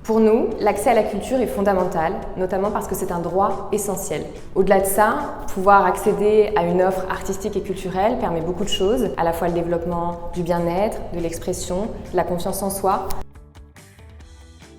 Pour nous, l'accès à la culture est fondamental, notamment parce que c'est un droit essentiel. Au-delà de ça, pouvoir accéder à une offre artistique et culturelle permet beaucoup de choses, à la fois le développement du bien-être, de l'expression, de la confiance en soi.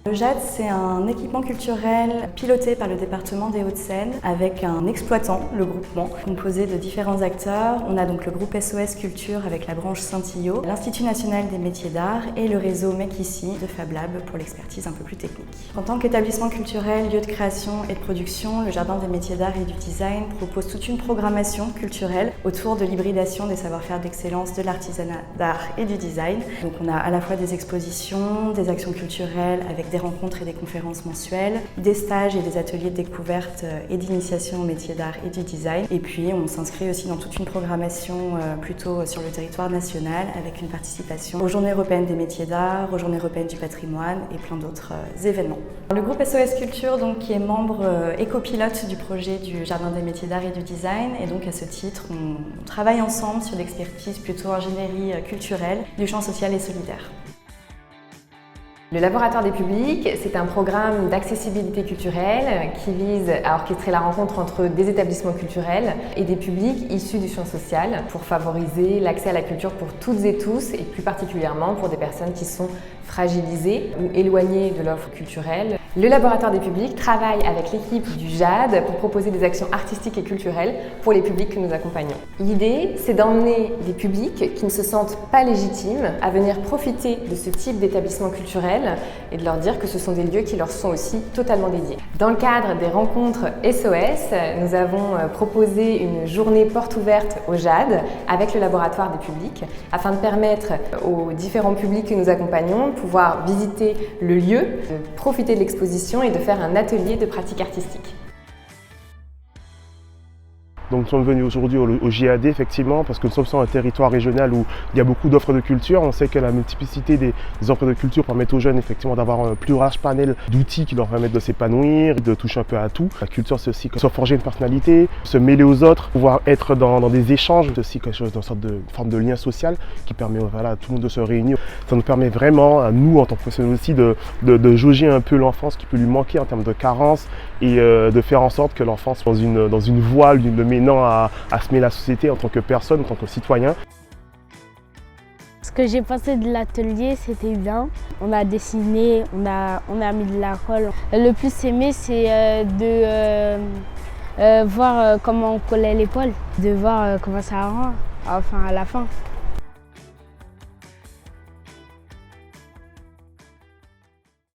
Le JAD, c'est un équipement culturel piloté par le département des Hauts-de-Seine avec un exploitant, le groupement, composé de différents acteurs. On a donc le groupe SOS Culture avec la branche Saint-Illot, l'Institut national des métiers d'art et le réseau Make Ici de Fab Lab pour l'expertise un peu plus technique. En tant qu'établissement culturel, lieu de création et de production, le Jardin des métiers d'art et du design propose toute une programmation culturelle autour de l'hybridation des savoir-faire d'excellence de l'artisanat d'art et du design. Donc on a à la fois des expositions, des actions culturelles avec des rencontres et des conférences mensuelles, des stages et des ateliers de découverte et d'initiation au métier d'art et du design. Et puis on s'inscrit aussi dans toute une programmation plutôt sur le territoire national avec une participation aux Journées européennes des métiers d'art, aux Journées européennes du patrimoine et plein d'autres événements. Le groupe SOS Culture, donc, qui est membre et copilote du projet du Jardin des métiers d'art et du design, et donc à ce titre on travaille ensemble sur l'expertise plutôt ingénierie culturelle du champ social et solidaire. Le Laboratoire des publics, c'est un programme d'accessibilité culturelle qui vise à orchestrer la rencontre entre des établissements culturels et des publics issus du champ social pour favoriser l'accès à la culture pour toutes et tous et plus particulièrement pour des personnes qui sont fragilisées ou éloignées de l'offre culturelle. Le Laboratoire des publics travaille avec l'équipe du JAD pour proposer des actions artistiques et culturelles pour les publics que nous accompagnons. L'idée, c'est d'emmener des publics qui ne se sentent pas légitimes à venir profiter de ce type d'établissement culturel et de leur dire que ce sont des lieux qui leur sont aussi totalement dédiés. Dans le cadre des rencontres SOS, nous avons proposé une journée porte ouverte au JAD avec le Laboratoire des publics afin de permettre aux différents publics que nous accompagnons de pouvoir visiter le lieu, de profiter de l'exposition et de faire un atelier de pratique artistique. Donc nous sommes venus aujourd'hui au JAD effectivement parce que nous sommes sur un territoire régional où il y a beaucoup d'offres de culture. On sait que la multiplicité des offres de culture permettent aux jeunes effectivement d'avoir un plus large panel d'outils qui leur permettent de s'épanouir, de toucher un peu à tout. La culture, c'est aussi se forger une personnalité, se mêler aux autres, pouvoir être dans des échanges. C'est aussi quelque chose d'une sorte de forme de lien social qui permet à tout le monde de se réunir. Ça nous permet vraiment, à nous en tant que professionnels aussi, de jauger un peu l'enfance qui peut lui manquer en termes de carences et de faire en sorte que l'enfant soit dans une voie, le menant à se mêler à la société en tant que personne, en tant que citoyen. Ce que j'ai pensé de l'atelier, c'était bien. On a dessiné, on a mis de la colle. Le plus aimé, c'est de voir comment on collait l'épaule, de voir comment ça rend, enfin à la fin.